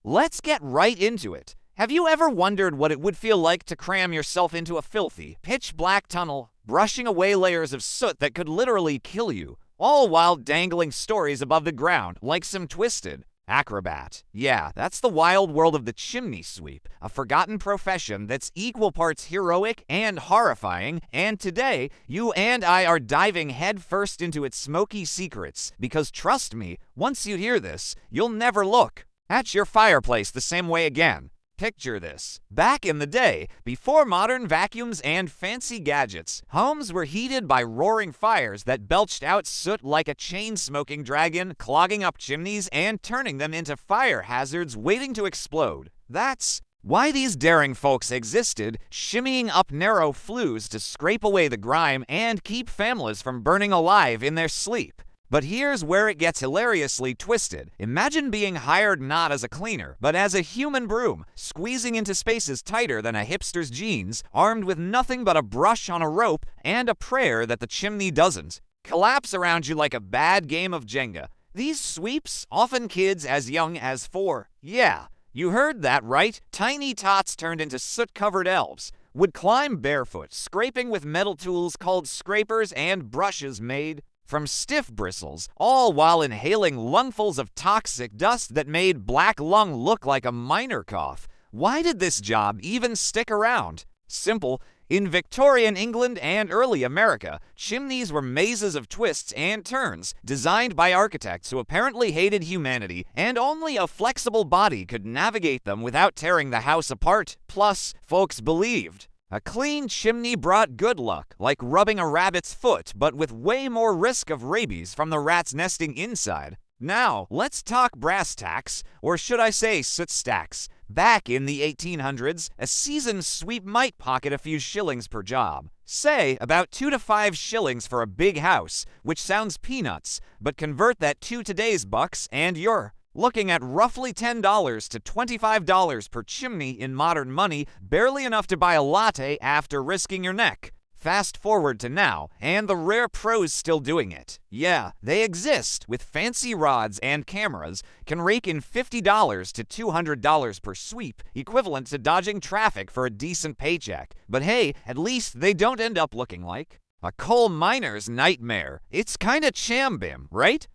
Let's get right into it. Have you ever wondered what it would feel like to cram yourself into a filthy, pitch-black tunnel, brushing away layers of soot that could literally kill you, all while dangling stories above the ground like some twisted acrobat? Yeah, that's the wild world of the chimney sweep, a forgotten profession that's equal parts heroic and horrifying, and today, you and I are diving headfirst into its smoky secrets, because trust me, once you hear this, you'll never look at your fireplace the same way again. Picture this. Back in the day, before modern vacuums and fancy gadgets, homes were heated by roaring fires that belched out soot like a chain-smoking dragon, clogging up chimneys and turning them into fire hazards waiting to explode. That's why these daring folks existed, shimmying up narrow flues to scrape away the grime and keep families from burning alive in their sleep. But here's where it gets hilariously twisted. Imagine being hired not as a cleaner, but as a human broom, squeezing into spaces tighter than a hipster's jeans, armed with nothing but a brush on a rope and a prayer that the chimney doesn't collapse around you like a bad game of Jenga. These sweeps, often kids as young as 4, yeah, you heard that right, tiny tots turned into soot-covered elves, would climb barefoot, scraping with metal tools called scrapers and brushes made from stiff bristles, all while inhaling lungfuls of toxic dust that made black lung look like a minor cough. Why did this job even stick around? Simple. In Victorian England and early America, chimneys were mazes of twists and turns, designed by architects who apparently hated humanity, and only a flexible body could navigate them without tearing the house apart. Plus, folks believed a clean chimney brought good luck, like rubbing a rabbit's foot, but with way more risk of rabies from the rats nesting inside. Now, let's talk brass tacks, or should I say soot stacks. Back in the 1800s, a seasoned sweep might pocket a few shillings per job. Say, about 2 to 5 shillings for a big house, which sounds peanuts, but convert that to today's bucks and you're looking at roughly $10 to $25 per chimney in modern money, barely enough to buy a latte after risking your neck. Fast forward to now, and the rare pros still doing it. Yeah, they exist, with fancy rods and cameras, can rake in $50 to $200 per sweep, equivalent to dodging traffic for a decent paycheck. But hey, at least they don't end up looking like a coal miner's nightmare. It's kinda chambim, right?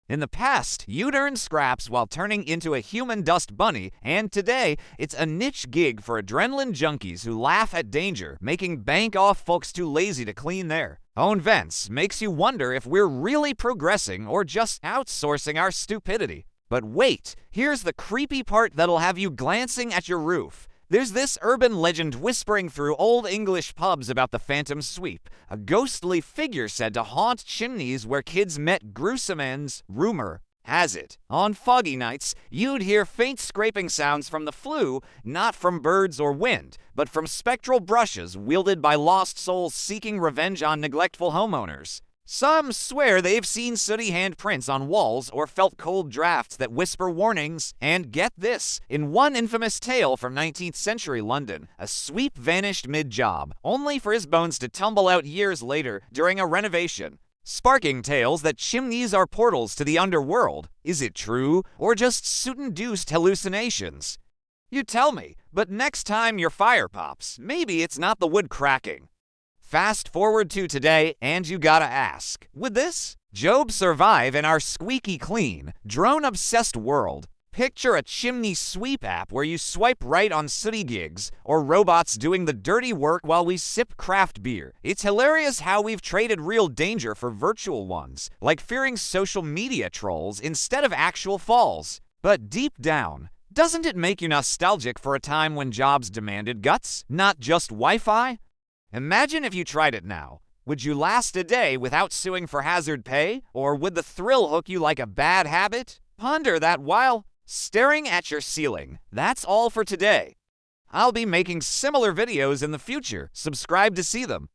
In the past, you'd earn scraps while turning into a human dust bunny, and today, it's a niche gig for adrenaline junkies who laugh at danger, making bank off folks too lazy to clean their own vents. Makes you wonder if we're really progressing or just outsourcing our stupidity. But wait, here's the creepy part that'll have you glancing at your roof. There's this urban legend whispering through old English pubs about the phantom sweep, a ghostly figure said to haunt chimneys where kids met gruesome ends. Rumor has it, on foggy nights, you'd hear faint scraping sounds from the flue, not from birds or wind, but from spectral brushes wielded by lost souls seeking revenge on neglectful homeowners. Some swear they've seen sooty handprints on walls or felt cold drafts that whisper warnings. And get this, in one infamous tale from 19th century London, a sweep vanished mid-job, only for his bones to tumble out years later during a renovation, sparking tales that chimneys are portals to the underworld. Is it true, or just soot-induced hallucinations? You tell me, but next time your fire pops, maybe it's not the wood cracking. Fast forward to today, and you gotta ask, would this Job survive in our squeaky clean, drone-obsessed world? Picture a chimney sweep app where you swipe right on sooty gigs, or robots doing the dirty work while we sip craft beer. It's hilarious how we've traded real danger for virtual ones, like fearing social media trolls instead of actual falls. But deep down, doesn't it make you nostalgic for a time when jobs demanded guts, not just Wi-Fi? Imagine if you tried it now. Would you last a day without suing for hazard pay? Or would the thrill hook you like a bad habit? Ponder that while staring at your ceiling. That's all for today. I'll be making similar videos in the future. Subscribe to see them.